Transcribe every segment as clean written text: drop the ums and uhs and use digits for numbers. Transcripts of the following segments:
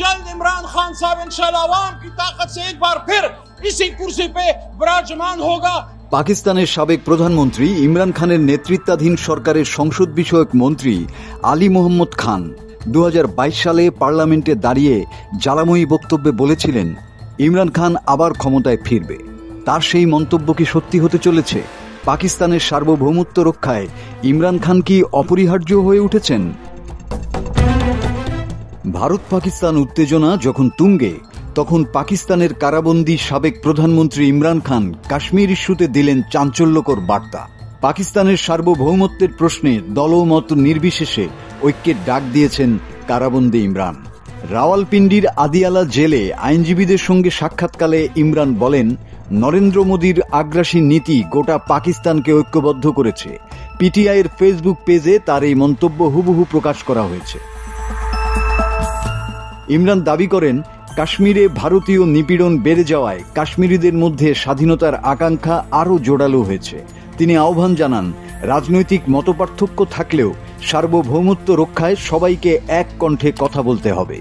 जल्द इमरान खान साहब इंशाल्लाह आवाम की ताकत से एक बार फिर इसी कुर्सी पे विराजमान होगा। পাকিস্তানের সাবেক প্রধানমন্ত্রী ইমরান খানের নেতৃত্বাধীন সরকারের সংসদ বিষয়ক মন্ত্রী আলী মোহাম্মদ খান 2022 সালে পার্লামেন্টে দাঁড়িয়ে জ্বালাময়ী বক্তব্যে বলেছিলেন ইমরান খান আবার ক্ষমতায় ফিরবে। তার সেই মন্তব্য কি সত্যি হতে চলেছে? পাকিস্তানের সার্বভৌমত্ব রক্ষায় ইমরান খান কি অপরিহার্য হয়ে উঠেছেন? ভারত পাকিস্তান উত্তেজনা যখন তুঙ্গে, তখন পাকিস্তানের কারাবন্দী সাবেক প্রধানমন্ত্রী ইমরান খান কাশ্মীর ইস্যুতে দিলেন চাঞ্চল্যকর বার্তা। পাকিস্তানের সার্বভৌমত্বের প্রশ্নে দলমত নির্বিশেষে ঐক্যের ডাক দিয়েছেন কারাবন্দী ইমরান। রাওয়ালপিন্ডির আদিয়ালা জেলে আইনজীবীদের সঙ্গে সাক্ষাৎকালে ইমরান বলেন, নরেন্দ্র মোদীর আগ্রাসী নীতি গোটা পাকিস্তানকে ঐক্যবদ্ধ করেছে। পিটিআইয়ের ফেসবুক পেজে তার এই মন্তব্য হুবহু প্রকাশ করা হয়েছে। ইমরান দাবি করেন, কাশ্মীরে ভারতীয় নিপীড়ন বেড়ে যাওয়ায় কাশ্মীরিদের মধ্যে স্বাধীনতার আকাঙ্ক্ষা আরও জোরালো হয়েছে। তিনি আহ্বান জানান, রাজনৈতিক মতপার্থক্য থাকলেও সার্বভৌমত্ব রক্ষায় সবাইকে এক কণ্ঠে কথা বলতে হবে।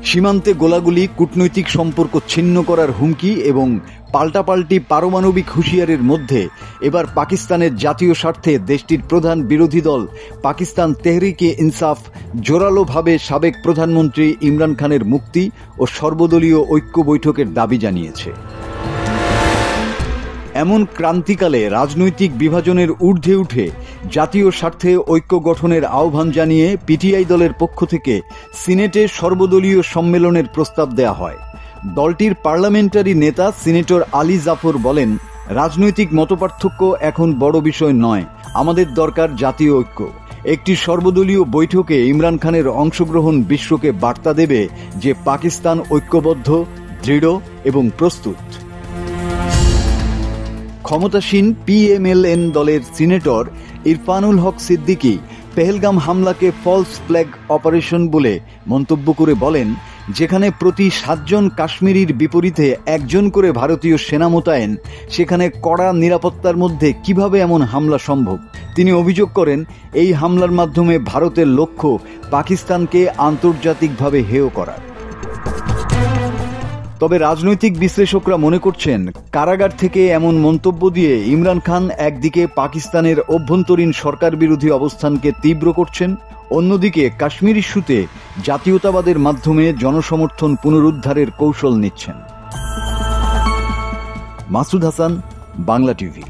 সীমান্তে গোলাগুলি, কূটনৈতিক সম্পর্ক ছিন্ন করার হুমকি এবং পাল্টাপাল্টি পারমাণবিক হুঁশিয়ারির মধ্যে এবার পাকিস্তানের জাতীয় স্বার্থে দেশটির প্রধান বিরোধী দল পাকিস্তান তেহরিকে ইনসাফ জোরালোভাবে সাবেক প্রধানমন্ত্রী ইমরান খানের মুক্তি ও সর্বদলীয় ঐক্য বৈঠকের দাবি জানিয়েছে। এমন ক্রান্তিকালে রাজনৈতিক বিভাজনের ঊর্ধ্বে উঠে জাতীয় স্বার্থে ঐক্য গঠনের আহ্বান জানিয়ে পিটিআই দলের পক্ষ থেকে সিনেটে সর্বদলীয় সম্মেলনের প্রস্তাব দেয়া হয়। দলটির পার্লামেন্টারি নেতা সিনেটর আলী জাফর বলেন, রাজনৈতিক মতপার্থক্য এখন বড় বিষয় নয়, আমাদের দরকার জাতীয় ঐক্য। একটি সর্বদলীয় বৈঠকে ইমরান খানের অংশগ্রহণ বিশ্বকে বার্তা দেবে যে পাকিস্তান ঐক্যবদ্ধ, দৃঢ় এবং প্রস্তুত। ক্ষমতাসীন পিএমএলএন দলের সিনেটর ইরফানুল হক সিদ্দিকী পেহেলগাম হামলাকে ফলস ফ্ল্যাগ অপারেশন বলে মন্তব্য করে বলেন, যেখানে প্রতি 7 জন কাশ্মীরির বিপরীতে 1 জন করে ভারতীয় সেনা মোতায়েন, সেখানে কড়া নিরাপত্তার মধ্যে কিভাবে এমন হামলা সম্ভব? তিনি অভিযোগ করেন, এই হামলার মাধ্যমে ভারতের লক্ষ্য পাকিস্তানকে আন্তর্জাতিকভাবে হেয় করা। তবে রাজনৈতিক বিশ্লেষকরা মনে করছেন, কারাগার থেকে এমন মন্তব্য দিয়ে ইমরান খান একদিকে পাকিস্তানের অভ্যন্তরীণ সরকার বিরোধী অবস্থানকে তীব্র করছেন, অন্যদিকে কাশ্মীর ইস্যুতে জাতীয়তাবাদের মাধ্যমে জনসমর্থন পুনরুদ্ধারের কৌশল নিচ্ছেন। মাসুদ হাসান, বাংলা টিভি।